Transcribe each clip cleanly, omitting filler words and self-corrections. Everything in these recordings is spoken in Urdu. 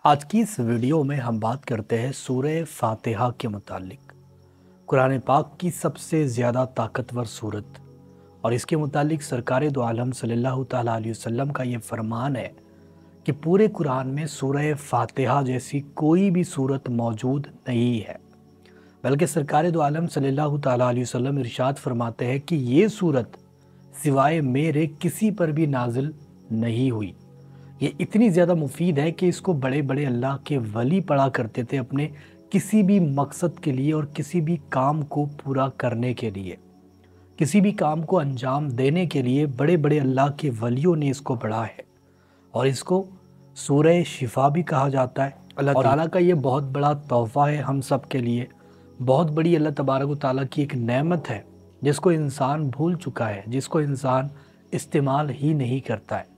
آج کی اس ویڈیو میں ہم بات کرتے ہیں سورہ فاتحہ کے متعلق۔ قرآن پاک کی سب سے زیادہ طاقتور سورت، اور اس کے متعلق سرکار دو عالم صلی اللہ تعالیٰ علیہ وسلم کا یہ فرمان ہے کہ پورے قرآن میں سورہ فاتحہ جیسی کوئی بھی سورت موجود نہیں ہے، بلکہ سرکار دو عالم صلی اللہ تعالیٰ علیہ وسلم ارشاد فرماتے ہیں کہ یہ سورت سوائے میرے کسی پر بھی نازل نہیں ہوئی۔ یہ اتنی زیادہ مفید ہے کہ اس کو بڑے بڑے اللہ کے ولی پڑھا کرتے تھے اپنے کسی بھی مقصد کے لیے اور کسی بھی کام کو پورا کرنے کے لیے، کسی بھی کام کو انجام دینے کے لیے بڑے بڑے اللہ کے ولیوں نے اس کو پڑھا ہے، اور اس کو سورہ شفا بھی کہا جاتا ہے۔ اللہ تعالیٰ کا یہ بہت بڑا تحفہ ہے ہم سب کے لیے، بہت بڑی اللہ تبارک و تعالیٰ کی ایک نعمت ہے جس کو انسان بھول چکا ہے، جس کو انسان استعمال ہی نہیں کرتا ہے۔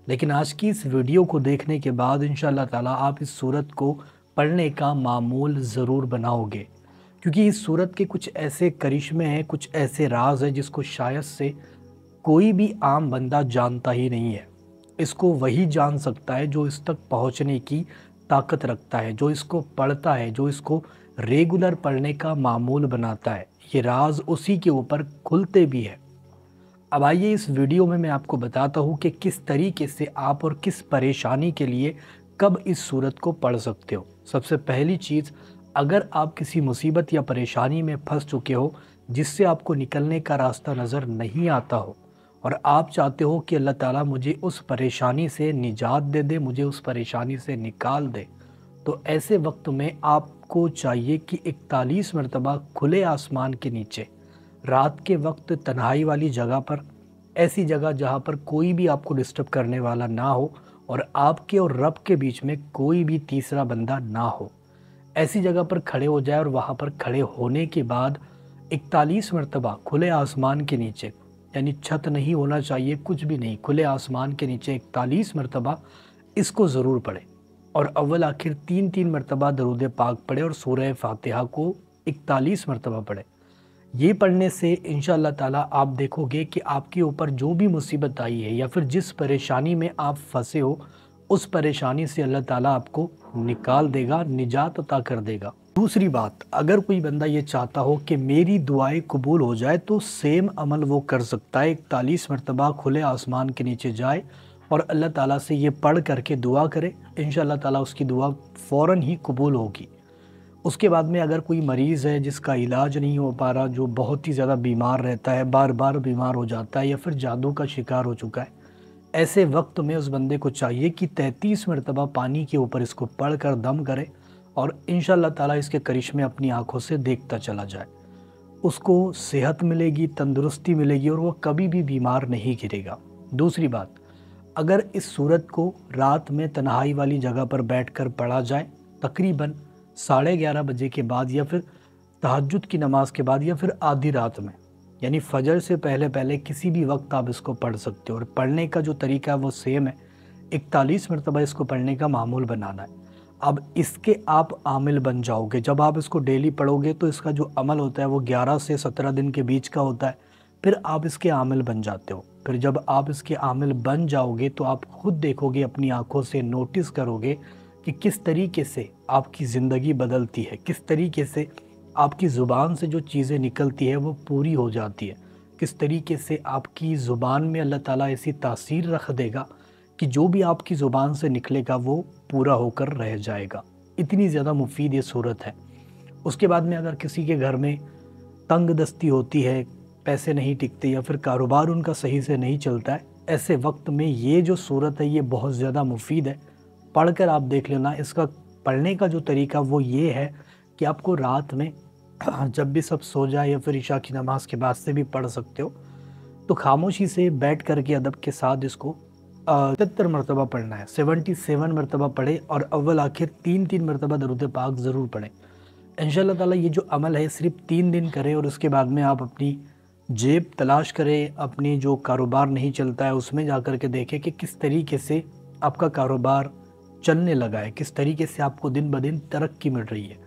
لیکن آج کی اس ویڈیو کو دیکھنے کے بعد انشاءاللہ تعالیٰ آپ اس سورت کو پڑھنے کا معمول ضرور بناؤ گے، کیونکہ اس سورت کے کچھ ایسے کرشمے ہیں، کچھ ایسے راز ہیں جس کو شاید سے کوئی بھی عام بندہ جانتا ہی نہیں ہے۔ اس کو وہی جان سکتا ہے جو اس تک پہنچنے کی طاقت رکھتا ہے، جو اس کو پڑھتا ہے، جو اس کو ریگولر پڑھنے کا معمول بناتا ہے۔ یہ راز اسی کے اوپر کھلتے بھی ہیں۔ اب آئیے اس ویڈیو میں آپ کو بتاتا ہوں کہ کس طریقے سے آپ اور کس پریشانی کے لیے کب اس سورت کو پڑھ سکتے ہو۔ سب سے پہلی چیز، اگر آپ کسی مصیبت یا پریشانی میں پھنس چکے ہو جس سے آپ کو نکلنے کا راستہ نظر نہیں آتا ہو، اور آپ چاہتے ہو کہ اللہ تعالیٰ مجھے اس پریشانی سے نجات دے دے، مجھے اس پریشانی سے نکال دے، تو ایسے وقت میں آپ کو چاہیے کہ 41 مرتبہ کھلے آسمان کے نیچے رات کے وقت تنہائی والی جگہ پر، ایسی جگہ جہاں پر کوئی بھی آپ کو ڈسٹرب کرنے والا نہ ہو اور آپ کے اور رب کے بیچ میں کوئی بھی تیسرا بندہ نہ ہو، ایسی جگہ پر کھڑے ہو جائے، اور وہاں پر کھڑے ہونے کے بعد 41 مرتبہ کھلے آسمان کے نیچے، یعنی چھت نہیں ہونا چاہیے، کچھ بھی نہیں، کھلے آسمان کے نیچے 41 مرتبہ اس کو ضرور پڑھیں، اور اول آخر 3 مرتبہ درود پاک پڑھیں، اور سورہ فاتحہ کو 41 مرتبہ پڑھیں۔ یہ پڑھنے سے انشاءاللہ تعالیٰ آپ دیکھو گے کہ آپ کے اوپر جو بھی مصیبت آئی ہے یا پھر جس پریشانی میں آپ پھنسے ہو، اس پریشانی سے اللہ تعالیٰ آپ کو نکال دے گا، نجات عطا کر دے گا۔ دوسری بات، اگر کوئی بندہ یہ چاہتا ہو کہ میری دعائیں قبول ہو جائے تو سیم عمل وہ کر سکتا ہے، 41 مرتبہ کھلے آسمان کے نیچے جائے اور اللہ تعالیٰ سے یہ پڑھ کر کے دعا کرے، انشاءاللہ تعالیٰ اس کی دعا فوراً ہی قبول ہوگی۔ اس کے بعد میں اگر کوئی مریض ہے جس کا علاج نہیں ہو پا رہا، جو بہت ہی زیادہ بیمار رہتا ہے، بار بار بیمار ہو جاتا ہے، یا پھر جادو کا شکار ہو چکا ہے، ایسے وقت میں اس بندے کو چاہیے کہ 33 مرتبہ پانی کے اوپر اس کو پڑھ کر دم کرے، اور انشاءاللہ تعالیٰ اس کے کرشمے اپنی آنکھوں سے دیکھتا چلا جائے۔ اس کو صحت ملے گی، تندرستی ملے گی، اور وہ کبھی بھی بیمار نہیں گرے گا۔ دوسری بات، اگر اس سورت کو رات میں تنہائی والی جگہ پر بیٹھ کر پڑھا جائے، تقریباً 11:30 بجے کے بعد، یا پھر تہجد کی نماز کے بعد، یا پھر آدھی رات میں، یعنی فجر سے پہلے پہلے کسی بھی وقت آپ اس کو پڑھ سکتے ہو، اور پڑھنے کا جو طریقہ ہے وہ سیم ہے، 41 مرتبہ اس کو پڑھنے کا معمول بنانا ہے۔ اب اس کے آپ عامل بن جاؤ گے، جب آپ اس کو ڈیلی پڑھو گے تو اس کا جو عمل ہوتا ہے وہ 11 سے 17 دن کے بیچ کا ہوتا ہے، پھر آپ اس کے عامل بن جاتے ہو۔ پھر جب آپ اس کے عامل بن جاؤ گے تو آپ خود دیکھو گے، اپنی آنکھوں سے نوٹس کرو گے کہ کس طریقے سے آپ کی زندگی بدلتی ہے، کس طریقے سے آپ کی زبان سے جو چیزیں نکلتی ہے وہ پوری ہو جاتی ہے، کس طریقے سے آپ کی زبان میں اللہ تعالیٰ ایسی تاثیر رکھ دے گا کہ جو بھی آپ کی زبان سے نکلے گا وہ پورا ہو کر رہ جائے گا۔ اتنی زیادہ مفید یہ صورت ہے۔ اس کے بعد میں اگر کسی کے گھر میں تنگ دستی ہوتی ہے، پیسے نہیں ٹکتے، یا پھر کاروبار ان کا صحیح سے نہیں چلتا ہے، ایسے وقت میں یہ جو صورت ہے یہ بہت زیادہ مفید ہے، پڑھ کر آپ دیکھ لینا۔ اس کا پڑھنے کا جو طریقہ وہ یہ ہے کہ آپ کو رات میں جب بھی سب سو جائے، یا پھر عشاء کی نماز کے بعد سے بھی پڑھ سکتے ہو، تو خاموشی سے بیٹھ کر کے ادب کے ساتھ اس کو 77 مرتبہ پڑھنا ہے، 77 مرتبہ پڑھے، اور اول آخر 3 مرتبہ درود پاک ضرور پڑھیں۔ انشاءاللہ تعالیٰ یہ جو عمل ہے صرف 3 دن کریں، اور اس کے بعد میں آپ اپنی جیب تلاش کریں، اپنی جو کاروبار نہیں چلتا ہے اس میں جا کر کے دیکھیں کہ کس طریقے سے آپ کا کاروبار چلنے لگا ہے، کس طریقے سے آپ کو دن بدن ترقی مل رہی ہے۔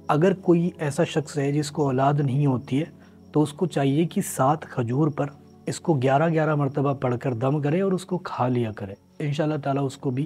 اگر کوئی ایسا شخص ہے جس کو اولاد نہیں ہوتی ہے تو اس کو چاہیے کہ 7 کھجور پر اس کو 11 مرتبہ پڑھ کر دم کرے اور اس کو کھا لیا کرے، انشاءاللہ تعالیٰ اس کو بھی